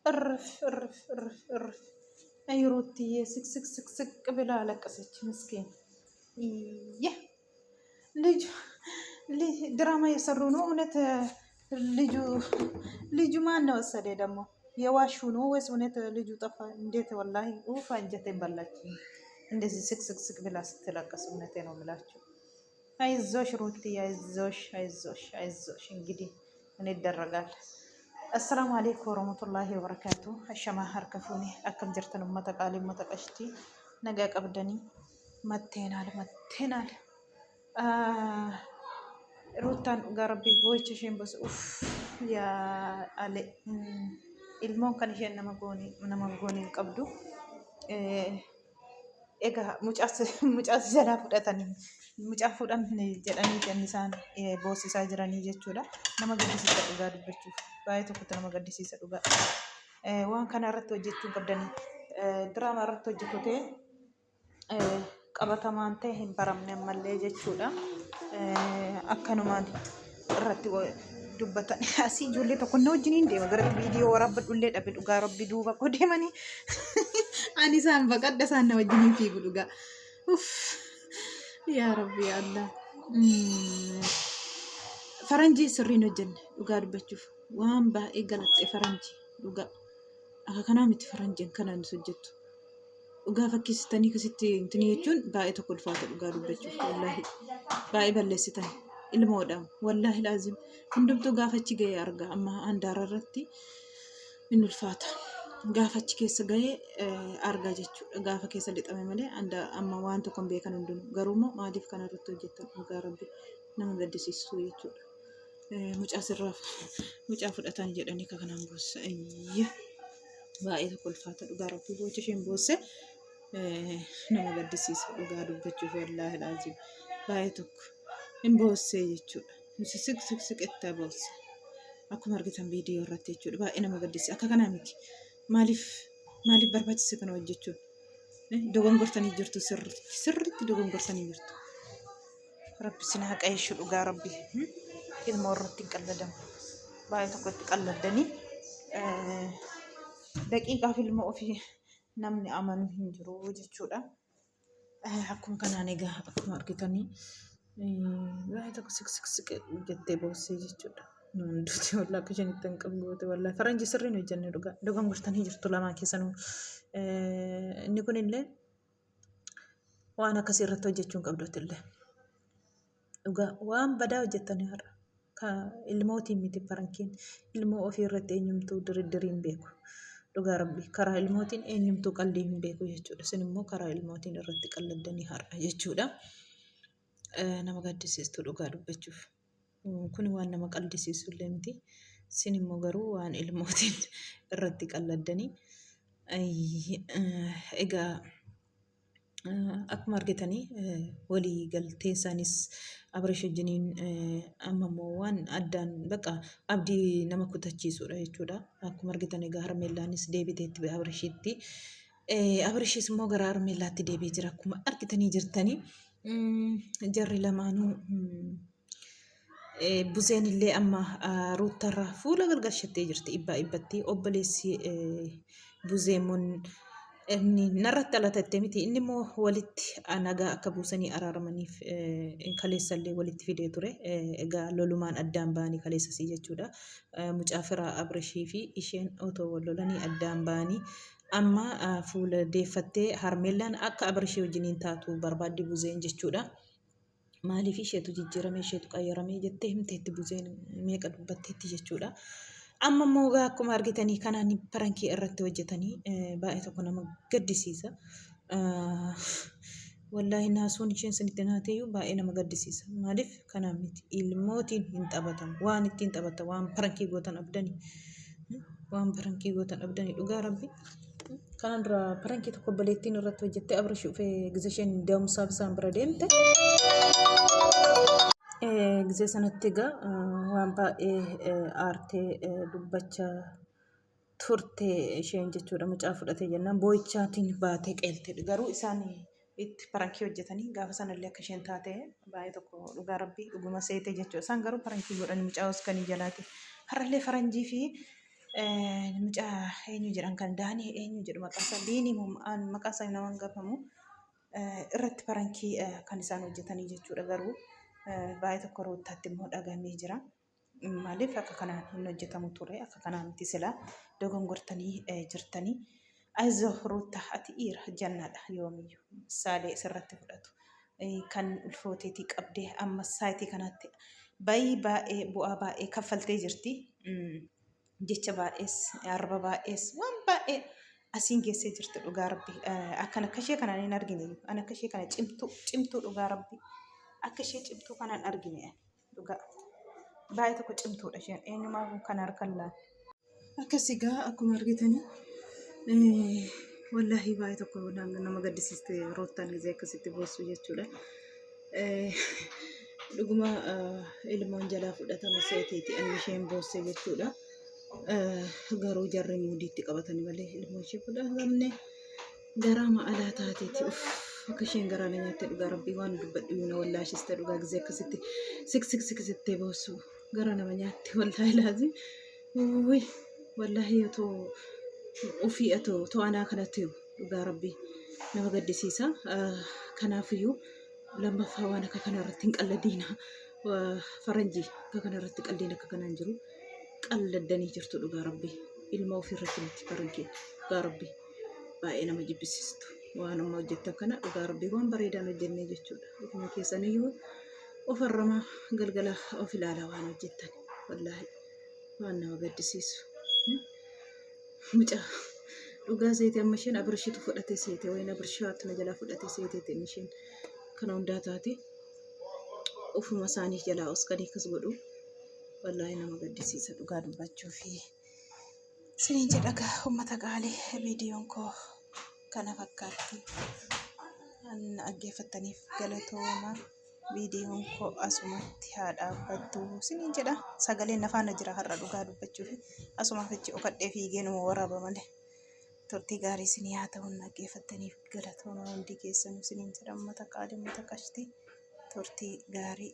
እርፍ አይ ሩትዬ ስቅ ብላ አለቀሰች። ምስኪን ይህ ልጅ ድራማ የሰሩ ነው እውነት። ልጁ ልጁ ማን ነው ወሰደ ደግሞ? የዋሹ ነው ወይስ እውነት ልጁ ጠፋ? እንዴት ወላሂ ኡፍ አንጀቴን በላች። እንደዚህ ስቅ ብላ ስትለቀስ እውነቴ ነው የምላችሁ። አይዞሽ ሩትዬ አይዞሽ አይዞሽ አይዞሽ። እንግዲህ ምን ይደረጋል። السلام عليكم ورحمة الله وبركاته. الشما هركفوني أكم جرتن متقالي متقشتي نجاك أبدني متينال روتان غربي بويتشين بس أوف يا علي المون كان يجي نمغوني قبضو إيجا مجاز جلا فدتني مجاز فدان جلاني جنسان بوسي ساجراني جتشودا نمغوني سيدا غادي بتشوف baay'ee tokkotti nama gaddisiisa dhugaa. Waan kana irratti hojjechuu qabdanii diraamaa irratti hojjetu ta'e qabatamaan ta'e hin baramne ammallee jechuudha. Akkanumaan irratti dubbatan asii ijoollee tokko na wajjiniin deema gara viidiyoo waraabadhullee dhabe dhugaa rabbi duuba koo deemanii ani isaan baqadda isaan na wajjiniin fiigu dhugaa. Yaa rabbi yaa Allah. Faranjii sirriin hojjenne dhugaa dubbachuuf. Waan baay'ee galaxxee faranjii dhugaa akka kanaa miti faranjiin kanaan hojjettu dhugaa fakkeessitanii akkasitti intini jechuun baay'ee tokko ulfaata dhugaa dubbachuuf wallaahi baay'ee balleessitan ilmoodhaan wallaahi laazim hundumtuu gaafachi ga'ee arga amma handaara irratti in ulfaata gaafachi keessa ga'ee argaa jechuudha gaafa keessa lixame malee amma waan tokko hin beekan hundinuu garuummoo maaliif kana irratti hojjettan dhugaa rabbi nama gaddisiisu jechuudha. Mucaa fudhatanii jedhanii akka kanaan boossa baay'ee tokko ulfaata dhugaa rabbii bocha isheen boosse nama gaddisiisa dhugaa dubbachuuf wallaahi laazim baay'ee tokko hin boossee jechuudha. Siqettaa boosse akkuma argitan viidiyoo irratti jechuudha baay'ee nama gaddisiisa akka kanaa miti maaliif barbaachise kana hojjechuun dogongortanii jirtu sirriitti dogongortanii jirtu. Rabbi sin haqa yeeshuu dhugaa rabbii. Ilmoo irratti qalladamu baay'ee tokkotti qalladanii daqiiqaaf ilmoo ofii namni amanu hin jiru jechuudha. Akkuma kanaan egaa akkuma argitanii baay'ee tokko siq jettee boossee jechuudha. Wantooti wallaahi akka isheen hin qabne wallaahi faranjii sirriin hojjenne dhugaa dogongortanii jirtu lamaan keessanuu. Inni kunillee waan akkasii irratti hojjechuu hin qabdootillee dhugaa waan badaa hojjettanii har'a. Ilmootiin miti farankiin ilmoo ofii irratti eenyumtuu diriin beeku dhugaa rabbi karaa ilmootiin eenyumtuu qallii hin beeku jechuudha. Isin immoo karaa ilmootiin irratti qalladanii har'a jechuudha. Nama gaddisiistu dhugaa dubbachuuf kun waan nama qalbisiisu illee miti. Isin immoo garuu waan ilmootiin irratti qalladanii egaa akkuma argitanii walii galtee isaanis Abrish wajjiniin amma immoo waan addaan baqa abdii nama kutachiisudha jechuudha. Akkuma argitan egaa harmeellaanis deebiteetti Abrishitti. Abrishis immoo gara harmeellaatti deebi'ee jira akkuma argitanii jirtanii. Jarri lamaanuu buzeen illee amma ruuttarraa fuula galgalchattee jirti ibbatti obboleessi buzeemuun inni narratti alatatte miti inni immoo walitti nagaa akka buusanii araaramaniif kaleessallee walitti fidee ture. Egaa lolumaan addaan ba'anii kaleessasii jechuudha. Mucaa firaa Abrishii fi isheen otoo wal lolanii addaan ba'anii amma fuula deeffattee harmeellaan akka Abrishii wajjiniin taatu barbaaddi buzeen jechuudha. Maaliif isheetu jijjiirame isheetu qayyaramee jettee himteetti buzeen meeqa dubbatteetti jechuudha. Amma immoo akkuma argitanii kanaan parankii irratti hojjetanii baay'ee tokko nama gaddisiisa. Wallaahi naasuun isheen sanitti naateeyyuu baay'ee nama gaddisiisa. Maaliif kanaan miti ilmootiin hin taphatamu waan ittiin taphatan waan parankii gootan abdanii dhugaa rabbi. Kanaan dura parankii tokko obboleettiin irratti hojjettee Abrish dhufee giza isheen deemsaaf isaan bira deemte. Gisee sanatti egaa waan baay'ee aartee dubbachaa turte isheen jechuudha. Mucaa fudhatee jennaan boo'ichaatiin baatee qeelte garuu isaan itti parankii hojjetanii gaafa sanallee akka isheen taate baay'ee tokko dhugaa rabbii dhuguma seete jechuudha. Isaan garuu parankii godhanii mucaa osoo jalaatii har'allee faranjii fi mucaa eenyu jedhan kan daanii eenyu jedhu maqaan isaa diinii maqaan isaa nama hangafamu irratti parankii kan isaan hojjetanii jechuudha garuu baay'ee tokko roottaatti immoo dhagamee jira. Maaliif akka kanaan hin hojjetamu ture akka kanaan miti silaa dogongortanii jirtanii. Aizo ruutta ati dhiira jannaadha yoomiyyuu saalee sirratti fudhatu. Kan ulfooteetii qabdee amma saayitii kanatti baay'ee bu'aa baay'ee kaffaltee jirti. Jecha baay'ees arba baay'ees waan baay'ee asiin geessee jirti dhugaa rabbi. Akkan akka ishee kanaan hin argine an akka ishee kana cimtuu dhugaa rabbi akka ishee cimtuu kanaan argine dhugaa baay'ee tokko cimtuudha isheen eenyumaa kan harkan laan. Akkasii gaa akkuma argitanii wallahi baay'ee tokko nama gaddisiiste roottaan gisee akkasitti boossu jechuudha. Dhuguma ilmoon jalaa fudhatame seeteeti ani isheen boosse jechuudha. Garuu jarri muudiitti qabatanii malee ilmoon ishee fudhatamne garaa ma'alaa taateeti. Akka isheen garaa na nyaatte dhugaa rabbii waan dubbadhu yuuna wallaashiste dhugaa gisee akkasitti siksittee boossu garaa nama nyaatte wallahi laazim. Wallahi yoo ofii to'anaa kanatti dhugaa rabbii nama gaddisiisa. Kanaafiyyuu lammaffaa waan akka kanarratti hin qalladiina. Faranjii akka kanarratti qalliin akka kanaan jiru qalladdanii jirtu dhugaa rabbii. Ilma ofiirratti miti farankii dhugaa rabbii baay'ee nama jibbisiistu. Waan amma hojjettan kana dhugaa rabbii waan bareedaan hojjennee jechuudha. Ofuma keessaniyyuu ofarrama galgala of ilaalaa waan hojjettan wallahi waan nama gaddisiisu. Mucaa dhugaa seete amma isheen abirshitu fudhatee seete wayin abirshaatu na jalaa fudhatee seeteetiin isheen kana hundaa taate ofuma isaanii jalaa oskanii akkas godhu wallahi nama gaddisiisa dhugaa dubbachuu fi siniin jedhaga uummata qaalee viidiyoon koo kana fakkaatti dhaggeeffattaniif galatooma. Viidiyoon koo asumatti haa dhaabbattu siniin jedha sagaleen nafaana jira har'a dhugaa dubbachuu fi asumaaf jechi okadhee fiigee numa waraaba malee. Turtii gaarii isinii haa ta'u dhaggeeffattaniif galatooma hundi keessanuu siniin jedha uummata qaalee uummata qashtii turtii gaarii.